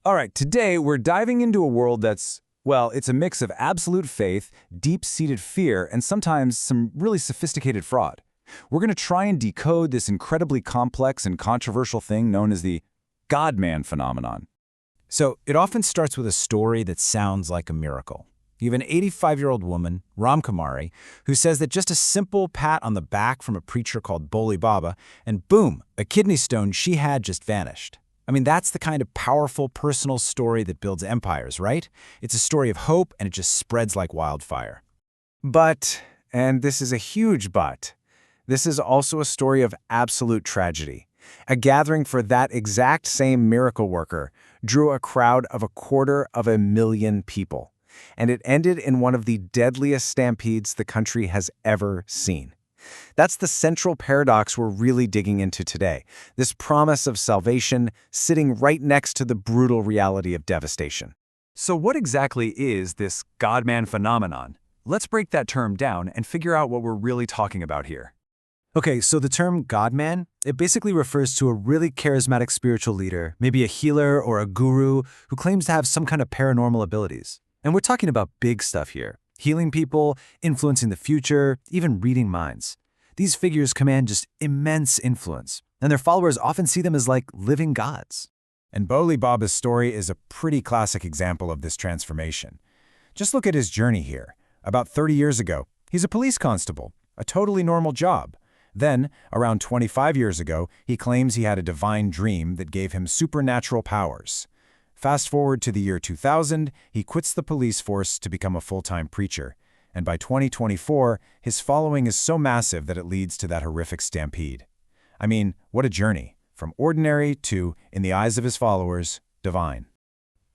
All right, today we're diving into a world that's, well, it's a mix of absolute faith, deep-seated fear, and sometimes some really sophisticated fraud. We're going to try and decode this incredibly complex and controversial thing known as the Godman phenomenon. So it often starts with a story that sounds like a miracle. You have an 85-year-old woman, Ram Kumari, who says that just a simple pat on the back from a preacher called Boli Baba, and boom, a kidney stone she had just vanished. I mean, that's the kind of powerful personal story that builds empires, right? It's a story of hope, and it just spreads like wildfire. But, and this is a huge but, this is also a story of absolute tragedy. A gathering for that exact same miracle worker drew a crowd of 250,000 people, and it ended in one of the deadliest stampedes the country has ever seen. That's the central paradox we're really digging into today, this promise of salvation sitting right next to the brutal reality of devastation. So what exactly is this Godman phenomenon? Let's break that term down and figure out what we're really talking about here. Okay, so the term Godman, it basically refers to a really charismatic spiritual leader, maybe a healer or a guru, who claims to have some kind of paranormal abilities. And we're talking about big stuff here. Healing people, influencing the future, even reading minds. These figures command just immense influence, and their followers often see them as like living gods. And Boli Baba's story is a pretty classic example of this transformation. Just look at his journey here. About 30 years ago, he's a police constable, a totally normal job. Then, around 25 years ago, he claims he had a divine dream that gave him supernatural powers. Fast forward to the year 2000, he quits the police force to become a full-time preacher. And by 2024, his following is so massive that it leads to that horrific stampede. I mean, what a journey. From ordinary to, in the eyes of his followers, divine.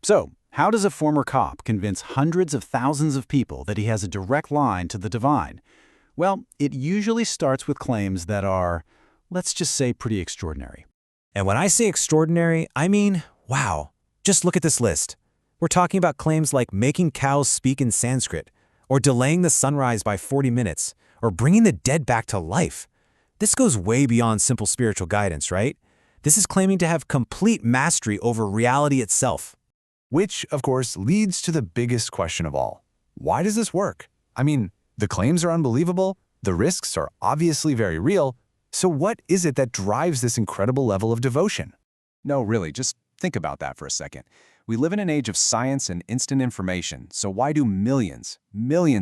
So, how does a former cop convince hundreds of thousands of people that he has a direct line to the divine? Well, it usually starts with claims that are, let's just say, pretty extraordinary. And when I say extraordinary, I mean, wow. Just look at this list. We're talking about claims like making cows speak in Sanskrit, or delaying the sunrise by 40 minutes, or bringing the dead back to life. This goes way beyond simple spiritual guidance, right? This is claiming to have complete mastery over reality itself. Which, of course, leads to the biggest question of all. Why does this work? I mean, the claims are unbelievable, the risks are obviously very real, so what is it that drives this incredible level of devotion? No, really, just think about that for a second. We live in an age of science and instant information, so why do millions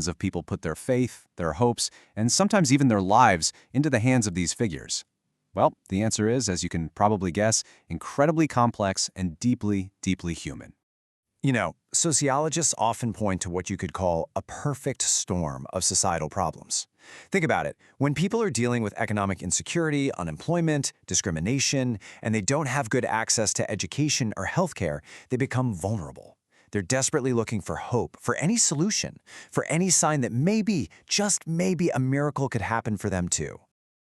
of people put their faith, their hopes, and sometimes even their lives into the hands of these figures? Well, the answer is, as you can probably guess, incredibly complex and deeply, deeply human. You know, sociologists often point to what you could call a perfect storm of societal problems. Think about it. When people are dealing with economic insecurity, unemployment, discrimination, and they don't have good access to education or healthcare, they become vulnerable. They're desperately looking for hope, for any solution, for any sign that maybe, just maybe, a miracle could happen for them too.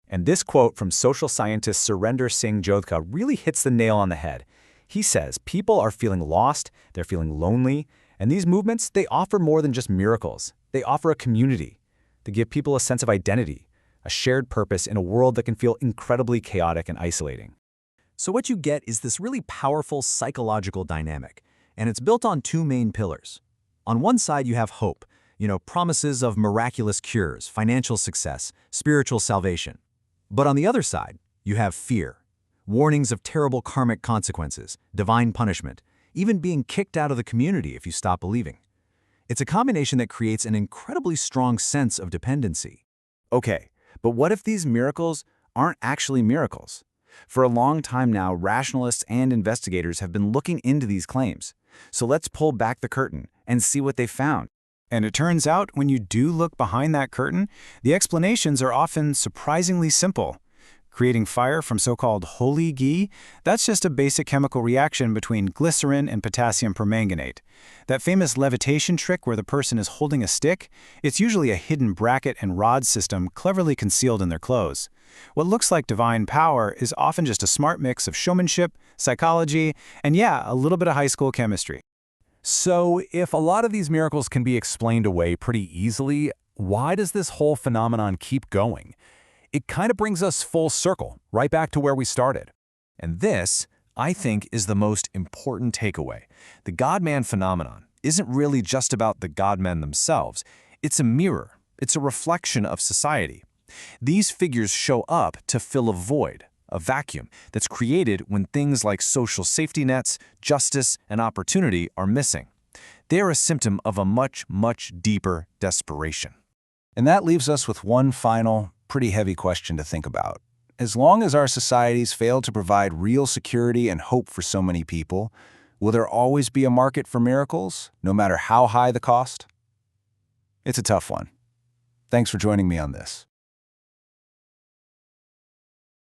And this quote from social scientist Surinder Singh Jodhka really hits the nail on the head. He says people are feeling lost, they're feeling lonely, and these movements, they offer more than just miracles. They offer a community. They give people a sense of identity, a shared purpose in a world that can feel incredibly chaotic and isolating. So what you get is this really powerful psychological dynamic, and it's built on two main pillars. On one side, you have hope, promises of miraculous cures, financial success, spiritual salvation. But on the other side, you have fear. Warnings of terrible karmic consequences, divine punishment, even being kicked out of the community if you stop believing. It's a combination that creates an incredibly strong sense of dependency. Okay, but what if these miracles aren't actually miracles? For a long time now, rationalists and investigators have been looking into these claims. So let's pull back the curtain and see what they found. And it turns out, when you do look behind that curtain, the explanations are often surprisingly simple. Creating fire from so-called holy ghee, that's just a basic chemical reaction between glycerin and potassium permanganate. That famous levitation trick where the person is holding a stick, it's usually a hidden bracket and rod system cleverly concealed in their clothes. What looks like divine power is often just a smart mix of showmanship, psychology, and yeah, a little bit of high school chemistry. So, if a lot of these miracles can be explained away pretty easily, why does this whole phenomenon keep going? It kind of brings us full circle, right back to where we started. And this, I think, is the most important takeaway. The godman phenomenon isn't really just about the godmen themselves. It's a mirror. It's a reflection of society. These figures show up to fill a void, a vacuum that's created when things like social safety nets, justice, and opportunity are missing. They're a symptom of a much, much deeper desperation. And that leaves us with one final, pretty heavy question to think about. As long as our societies fail to provide real security and hope for so many people, will there always be a market for miracles, no matter how high the cost? It's a tough one. Thanks for joining me on this.